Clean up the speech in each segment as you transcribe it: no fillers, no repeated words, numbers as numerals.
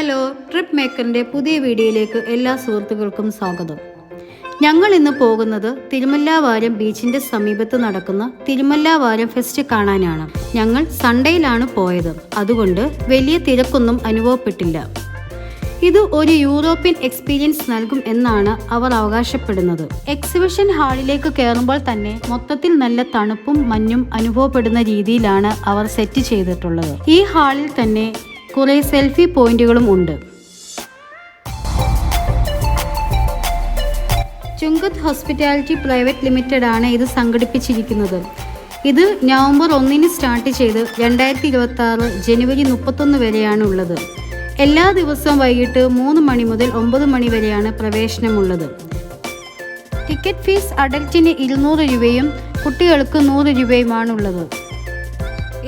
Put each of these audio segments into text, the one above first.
Hello, trip മേക്കറിൻ്റെ പുതിയ വീഡിയോയിലേക്ക് എല്ലാ സുഹൃത്തുക്കൾക്കും സ്വാഗതം. ഞങ്ങൾ ഇന്ന് പോകുന്നത് തിരുമല്ലാവാരം ബീച്ചിൻ്റെ സമീപത്ത് നടക്കുന്ന തിരുമല്ലാവാരം ഫെസ്റ്റ് കാണാനാണ്. ഞങ്ങൾ സൺഡേയിലാണ് പോയത്, അതുകൊണ്ട് വലിയ തിരക്കൊന്നും അനുഭവപ്പെട്ടില്ല. ഇത് ഒരു യൂറോപ്യൻ എക്സ്പീരിയൻസ് നൽകും എന്നാണ് അവർ അവകാശപ്പെടുന്നത്. എക്സിബിഷൻ ഹാളിലേക്ക് കയറുമ്പോൾ തന്നെ മൊത്തത്തിൽ നല്ല തണുപ്പും മഞ്ഞും അനുഭവപ്പെടുന്ന രീതിയിലാണ് അവർ സെറ്റ് ചെയ്തിട്ടുള്ളത്. ഈ ഹാളിൽ തന്നെ കുറേ സെൽഫി പോയിന്റുകളും ഉണ്ട്. ചുങ്കത്ത് ഹോസ്പിറ്റാലിറ്റി പ്രൈവറ്റ് ലിമിറ്റഡ് ആണ് ഇത് സംഘടിപ്പിച്ചിരിക്കുന്നത്. ഇത് നവംബർ 1 സ്റ്റാർട്ട് ചെയ്ത് 2026 ജനുവരി 31 വരെയാണ് ഉള്ളത്. എല്ലാ ദിവസവും വൈകിട്ട് 3 മണി മുതൽ 9 മണി വരെയാണ് പ്രവേശനമുള്ളത്. ടിക്കറ്റ് ഫീസ് അഡൽറ്റിന് 200 രൂപയും കുട്ടികൾക്ക് 100 രൂപയുമാണുള്ളത്.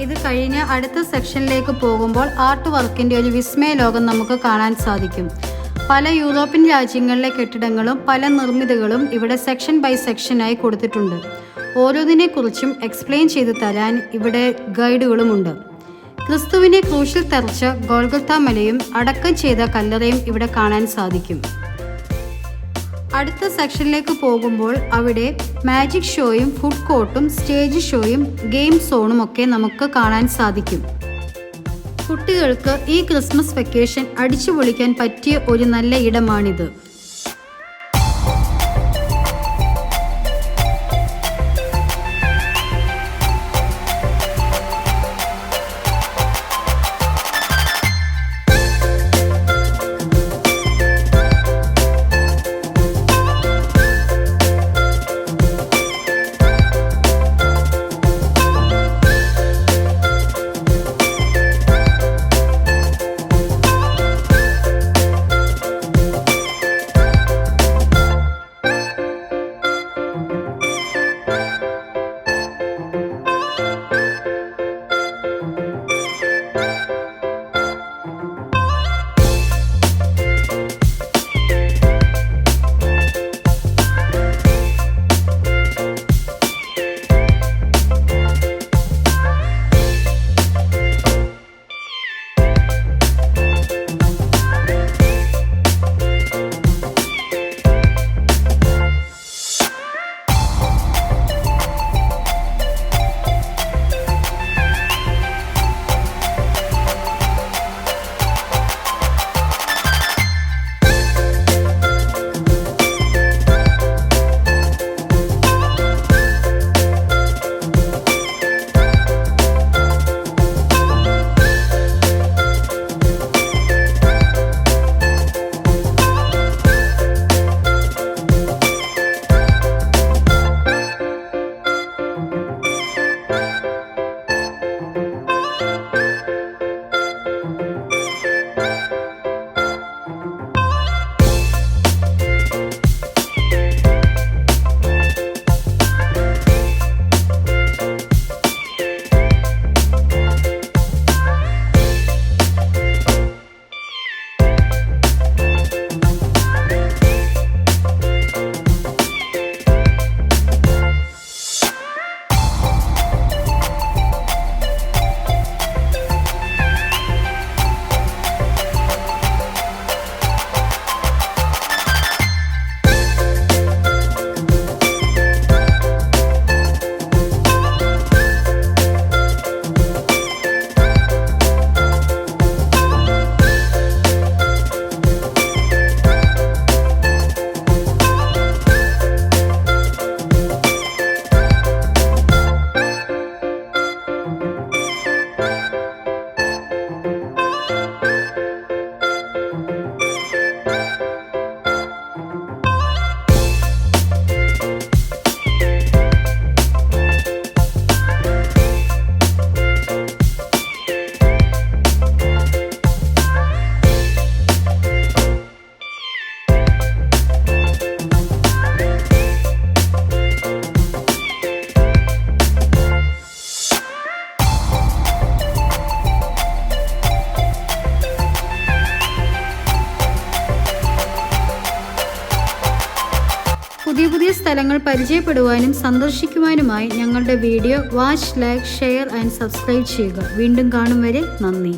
ഇത് കഴിഞ്ഞ് അടുത്ത സെക്ഷനിലേക്ക് പോകുമ്പോൾ ആർട്ട് വർക്കിൻ്റെ ഒരു വിസ്മയ ലോകം നമുക്ക് കാണാൻ സാധിക്കും. പല യൂറോപ്യൻ രാജ്യങ്ങളിലെ കെട്ടിടങ്ങളും പല നിർമ്മിതികളും ഇവിടെ സെക്ഷൻ ബൈ സെക്ഷനായി കൊടുത്തിട്ടുണ്ട്. ഓരോന്നിനെക്കുറിച്ചും എക്സ്പ്ലെയിൻ ചെയ്തു തരാൻ ഇവിടെ ഗൈഡുകളുമുണ്ട്. ക്രിസ്തുവിനെ ക്രൂശിൽ തറച്ച ഗോൽഗൊത്ത മലയും അടക്കം ചെയ്ത കല്ലറയും ഇവിടെ കാണാൻ സാധിക്കും. അടുത്ത സെക്ഷനിലേക്ക് പോകുമ്പോൾ അവിടെ മാജിക് ഷോയും ഫുഡ് കോർട്ടും സ്റ്റേജ് ഷോയും ഗെയിം സോണും ഒക്കെ നമുക്ക് കാണാൻ സാധിക്കും. കുട്ടികൾക്ക് ഈ ക്രിസ്മസ് വെക്കേഷൻ അടിച്ചു പൊളിക്കാൻ പറ്റിയ ഒരു നല്ല ഇടമാണിത്. പുതിയ സ്ഥലങ്ങൾ പരിചയപ്പെടുവാനും സന്ദർശിക്കുവാനുമായി ഞങ്ങളുടെ video watch, like, share and subscribe ചെയ്യുക. വീണ്ടും കാണും വരെ നന്ദി.